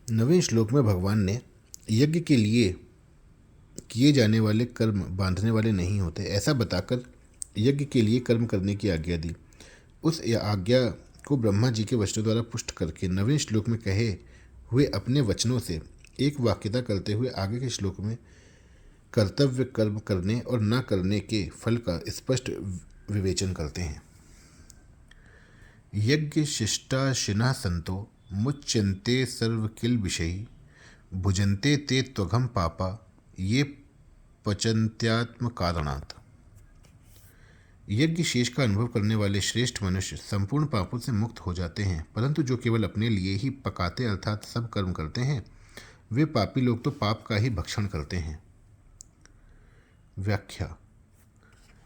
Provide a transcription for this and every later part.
नवें श्लोक में भगवान ने यज्ञ के लिए किए जाने वाले कर्म बांधने वाले नहीं होते ऐसा बताकर यज्ञ के लिए कर्म करने की आज्ञा दी। उस आज्ञा को ब्रह्मा जी के वचनों द्वारा पुष्ट करके नवें श्लोक में कहे हुए अपने वचनों से एक वाक्यता करते हुए आगे के श्लोक में कर्तव्य कर्म करने और न करने के फल का स्पष्ट विवेचन करते हैं। यज्ञ शिष्टाशिनः संतो मुच्यन्ते सर्व किल विषयी भुजन्ते ते त्वघम पापा ये पचन्त्यात्म कारणात्। यज्ञ शेष का अनुभव करने वाले श्रेष्ठ मनुष्य संपूर्ण पापों से मुक्त हो जाते हैं, परंतु जो केवल अपने लिए ही पकाते अर्थात सब कर्म करते हैं वे पापी लोग तो पाप का ही भक्षण करते हैं। व्याख्या।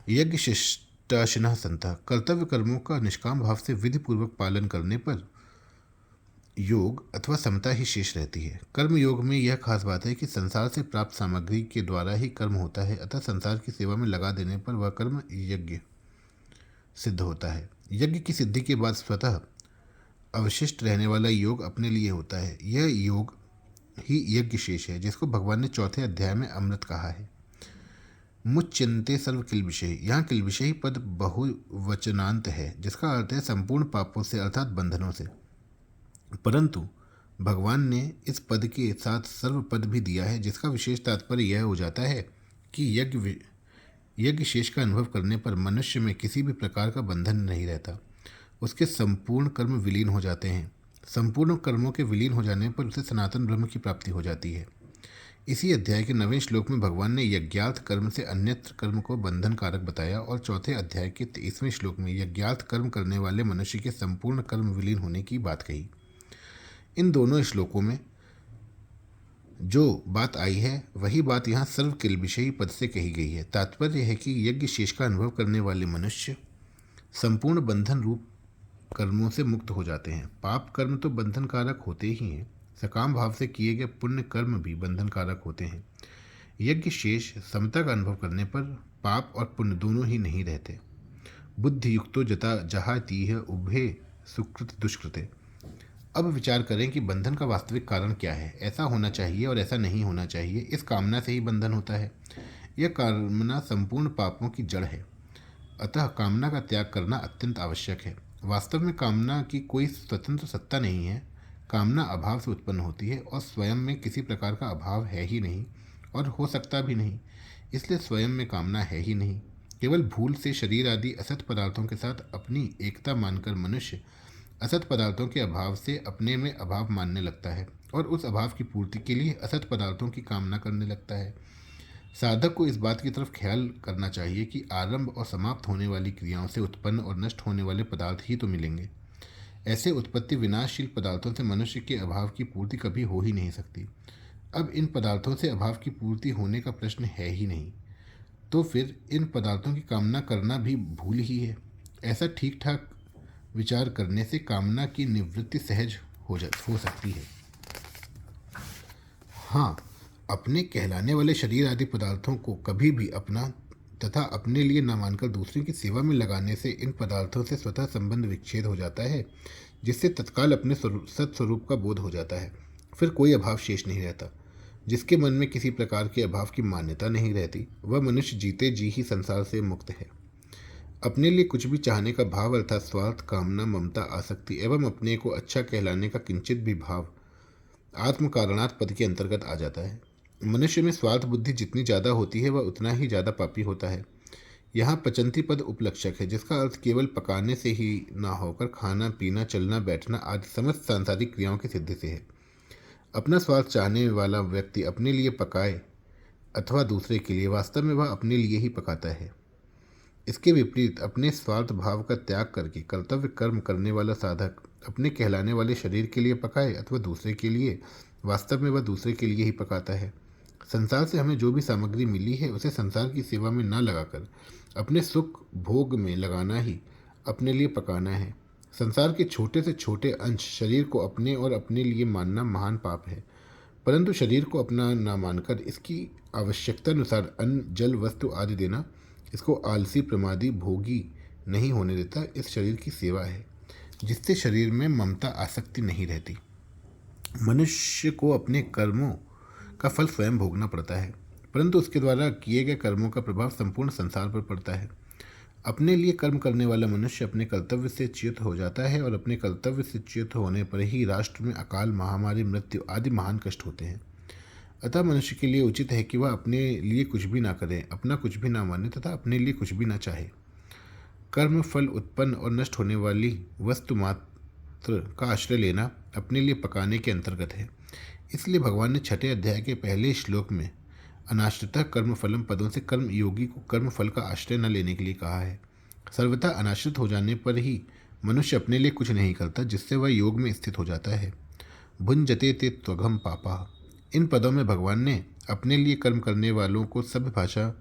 यज्ञ शिष्टाशिनः संतः कर्तव्य कर्मों का निष्काम भाव से विधि पूर्वक पालन करने पर योग अथवा समता ही शेष रहती है। कर्म योग में यह खास बात है कि संसार से प्राप्त सामग्री के द्वारा ही कर्म होता है, अतः संसार की सेवा में लगा देने पर वह कर्म यज्ञ सिद्ध होता है। यज्ञ की सिद्धि के बाद स्वतः अवशिष्ट रहने वाला योग अपने लिए होता है। यह योग ही यज्ञ शेष है, जिसको भगवान ने चौथे अध्याय में अमृत कहा है। मुच्यन्ते सर्व किल विषय, यहाँ किल विषय पद बहुवचनांत है, जिसका अर्थ है संपूर्ण पापों से अर्थात बंधनों से। परंतु भगवान ने इस पद के साथ सर्व पद भी दिया है, जिसका विशेष तात्पर्य यह हो जाता है कि यज्ञ शेष का अनुभव करने पर मनुष्य में किसी भी प्रकार का बंधन नहीं रहता। उसके संपूर्ण कर्म विलीन हो जाते हैं। संपूर्ण कर्मों के विलीन हो जाने पर उसे सनातन ब्रह्म की प्राप्ति हो जाती है। इसी अध्याय के 9वें श्लोक में भगवान ने यज्ञार्थ कर्म से अन्यत्र कर्म को बंधन कारक बताया और चौथे अध्याय के 23वें श्लोक में यज्ञार्थ कर्म करने वाले मनुष्य के संपूर्ण कर्म विलीन होने की बात कही। इन दोनों श्लोकों में जो बात आई है वही बात यहाँ सर्व किल विषयी पद से कही गई है। तात्पर्य है कि यज्ञ शेष का अनुभव करने वाले मनुष्य संपूर्ण बंधन रूप कर्मों से मुक्त हो जाते हैं। पाप कर्म तो बंधन कारक होते ही हैं, सकाम भाव से किए गए पुण्य कर्म भी बंधन कारक होते हैं। यज्ञ शेष समता का अनुभव करने पर पाप और पुण्य दोनों ही नहीं रहते। बुद्धि युक्तो जता जहातीह उभे सुकृत दुष्कृते। अब विचार करें कि बंधन का वास्तविक कारण क्या है। ऐसा होना चाहिए और ऐसा नहीं होना चाहिए, इस कामना से ही बंधन होता है। यह कामना संपूर्ण पापों की जड़ है, अतः कामना का त्याग करना अत्यंत आवश्यक है। वास्तव में कामना की कोई स्वतंत्र सत्ता नहीं है। कामना अभाव से उत्पन्न होती है और स्वयं में किसी प्रकार का अभाव है ही नहीं और हो सकता भी नहीं, इसलिए स्वयं में कामना है ही नहीं। केवल भूल से शरीर आदि असत पदार्थों के साथ अपनी एकता मानकर मनुष्य असत पदार्थों के अभाव से अपने में अभाव मानने लगता है और उस अभाव की पूर्ति के लिए असत पदार्थों की कामना करने लगता है। साधक को इस बात की तरफ ख्याल करना चाहिए कि आरंभ और समाप्त होने वाली क्रियाओं से उत्पन्न और नष्ट होने वाले पदार्थ ही तो मिलेंगे। ऐसे उत्पत्ति विनाशशील पदार्थों से मनुष्य के अभाव की पूर्ति कभी हो ही नहीं सकती। अब इन पदार्थों से अभाव की पूर्ति होने का प्रश्न है ही नहीं, तो फिर इन पदार्थों की कामना करना भी भूल ही है। ऐसा ठीक ठाक विचार करने से कामना की निवृत्ति सहज हो सकती है। हाँ, अपने कहलाने वाले शरीर आदि पदार्थों को कभी भी अपना तथा अपने लिए न मानकर दूसरे की सेवा में लगाने से इन पदार्थों से स्वतः संबंध विच्छेद हो जाता है, जिससे तत्काल अपने सत्स्वरूप का बोध हो जाता है। फिर कोई अभाव शेष नहीं रहता। जिसके मन में किसी प्रकार के अभाव की मान्यता नहीं रहती, वह मनुष्य जीते जी ही संसार से मुक्त है। अपने लिए कुछ भी चाहने का भाव अर्थात स्वार्थ, कामना, ममता, आसक्ति एवं अपने को अच्छा कहलाने का किंचित भी भाव आत्म कारणात् पद के अंतर्गत आ जाता है। मनुष्य में स्वार्थ बुद्धि जितनी ज़्यादा होती है वह उतना ही ज़्यादा पापी होता है। यहाँ पचंती पद उपलक्षक है, जिसका अर्थ केवल पकाने से ही ना होकर खाना पीना चलना बैठना आदि समस्त सांसारिक क्रियाओं की सिद्धि से है। अपना स्वार्थ चाहने वाला व्यक्ति अपने लिए पकाए अथवा दूसरे के लिए, वास्तव में वह अपने लिए ही पकाता है। इसके विपरीत अपने स्वार्थ भाव का त्याग करके कर्तव्य कर्म करने वाला साधक अपने कहलाने वाले शरीर के लिए पकाए अथवा दूसरे के लिए, वास्तव में वह दूसरे के लिए ही पकाता है। संसार से हमें जो भी सामग्री मिली है उसे संसार की सेवा में न लगाकर अपने सुख भोग में लगाना ही अपने लिए पकाना है। संसार के छोटे से छोटे अंश शरीर को अपने और अपने लिए मानना महान पाप है, परंतु शरीर को अपना न मानकर इसकी आवश्यकता अनुसार अन्न जल वस्तु आदि देना इसको आलसी प्रमादी भोगी नहीं होने देता। इस शरीर की सेवा है जिससे शरीर में ममता आसक्ति नहीं रहती। मनुष्य को अपने कर्मों का फल स्वयं भोगना पड़ता है, परंतु उसके द्वारा किए गए कर्मों का प्रभाव संपूर्ण संसार पर पड़ता है। अपने लिए कर्म करने वाला मनुष्य अपने कर्तव्य से च्युत हो जाता है और अपने कर्तव्य से च्युत होने पर ही राष्ट्र में अकाल, महामारी, मृत्यु आदि महान कष्ट होते हैं। अतः मनुष्य के लिए उचित है कि वह अपने लिए कुछ भी ना करे, अपना कुछ भी ना माने तथा अपने लिए कुछ भी ना चाहे। कर्म फल उत्पन्न और नष्ट होने वाली वस्तु मात्र का आश्रय लेना अपने लिए पकाने के अंतर्गत है। इसलिए भगवान ने 6 अध्याय के पहले श्लोक में अनाश्रितः कर्म फलम पदों से कर्म योगी को कर्म फल का आश्रय न लेने के लिए कहा है। सर्वथा अनाश्रित हो जाने पर ही मनुष्य अपने लिए कुछ नहीं करता, जिससे वह योग में स्थित हो जाता है। भुंजते ते त्वघम पापा, इन पदों में भगवान ने अपने लिए कर्म करने वालों को सभ्य भाषा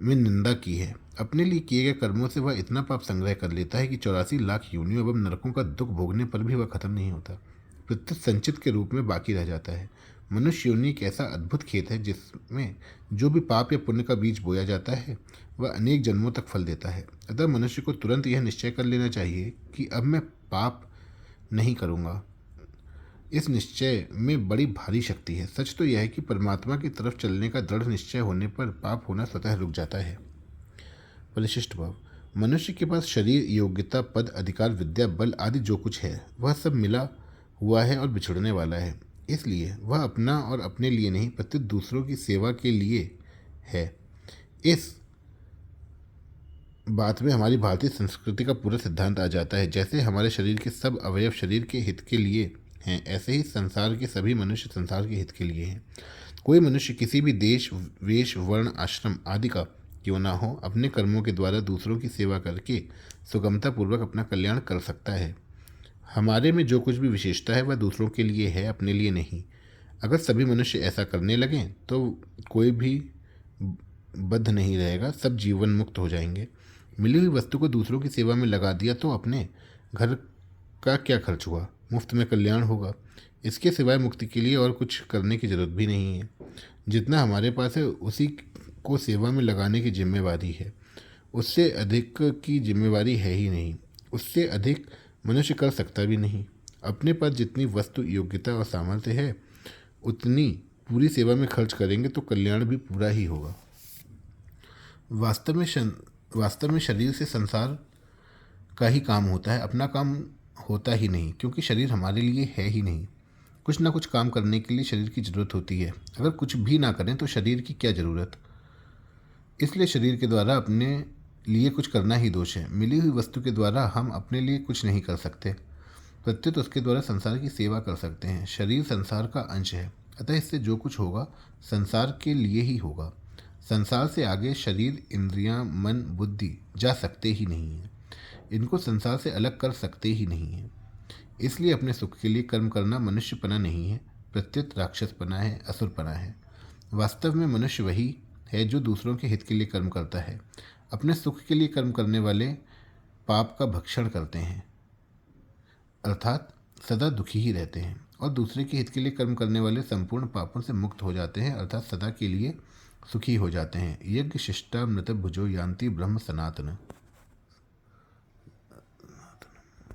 में निंदा की है। अपने लिए किए गए कर्मों से वह इतना पाप संग्रह कर लेता है कि 84 लाख योनियों एवं नरकों का दुख भोगने पर भी वह खत्म नहीं होता, प्रत्युत संचित के रूप में बाकी रह जाता है। मनुष्य योनि एक ऐसा अद्भुत खेत है जिसमें जो भी पाप या पुण्य का बीज बोया जाता है वह अनेक जन्मों तक फल देता है। अतः मनुष्य को तुरंत यह निश्चय कर लेना चाहिए कि अब मैं पाप नहीं करूँगा। इस निश्चय में बड़ी भारी शक्ति है। सच तो यह है कि परमात्मा की तरफ चलने का दृढ़ निश्चय होने पर पाप होना स्वतः रुक जाता है। परिशिष्ट भाव, मनुष्य के पास शरीर, योग्यता, पद, अधिकार, विद्या, बल आदि जो कुछ है वह सब मिला हुआ है और बिछुड़ने वाला है। इसलिए वह अपना और अपने लिए नहीं प्रत्युत दूसरों की सेवा के लिए है। इस बात में हमारी भारतीय संस्कृति का पूरा सिद्धांत आ जाता है। जैसे हमारे शरीर के सब अवयव शरीर के हित के लिए हैं, ऐसे ही संसार के सभी मनुष्य संसार के हित के लिए हैं। कोई मनुष्य किसी भी देश, वेश, वर्ण, आश्रम आदि का क्यों ना हो, अपने कर्मों के द्वारा दूसरों की सेवा करके सुगमतापूर्वक अपना कल्याण कर सकता है। हमारे में जो कुछ भी विशेषता है वह दूसरों के लिए है, अपने लिए नहीं। अगर सभी मनुष्य ऐसा करने लगें तो कोई भी बद्ध नहीं रहेगा, सब जीवन मुक्त हो जाएंगे। मिली हुई वस्तु को दूसरों की सेवा में लगा दिया तो अपने घर का क्या खर्च हुआ, मुफ्त में कल्याण होगा। इसके सिवाय मुक्ति के लिए और कुछ करने की जरूरत भी नहीं है। जितना हमारे पास है उसी को सेवा में लगाने की जिम्मेवारी है, उससे अधिक की जिम्मेवारी है ही नहीं। उससे अधिक मनुष्य कर सकता भी नहीं। अपने पास जितनी वस्तु, योग्यता और सामर्थ्य है उतनी पूरी सेवा में खर्च करेंगे तो कल्याण भी पूरा ही होगा। वास्तव में शरीर से संसार का ही काम होता है, अपना काम होता ही नहीं, क्योंकि शरीर हमारे लिए है ही नहीं। कुछ ना कुछ काम करने के लिए शरीर की जरूरत होती है। अगर कुछ भी ना करें तो शरीर की क्या जरूरत। इसलिए शरीर के द्वारा अपने लिए कुछ करना ही दोष है। मिली हुई वस्तु के द्वारा हम अपने लिए कुछ नहीं कर सकते, प्रत्युत उसके द्वारा संसार की सेवा कर सकते हैं। शरीर संसार का अंश है, अतः इससे जो कुछ होगा संसार के लिए ही होगा। संसार से आगे शरीर, इंद्रियां, मन, बुद्धि जा सकते ही नहीं हैं। इनको संसार से अलग कर सकते ही नहीं हैं। इसलिए अपने सुख के लिए कर्म करना मनुष्यपना नहीं है, प्रत्युत राक्षसपना है, असुरपना है। वास्तव में मनुष्य वही है जो दूसरों के हित के लिए कर्म करता है। अपने सुख के लिए कर्म करने वाले पाप का भक्षण करते हैं, अर्थात सदा दुखी ही रहते हैं, और दूसरे के हित के लिए कर्म करने वाले संपूर्ण पापों से मुक्त हो जाते हैं, अर्थात सदा के लिए सुखी हो जाते हैं। यज्ञ शिष्टा मृत भुजो यान्ति ब्रह्म सनातन।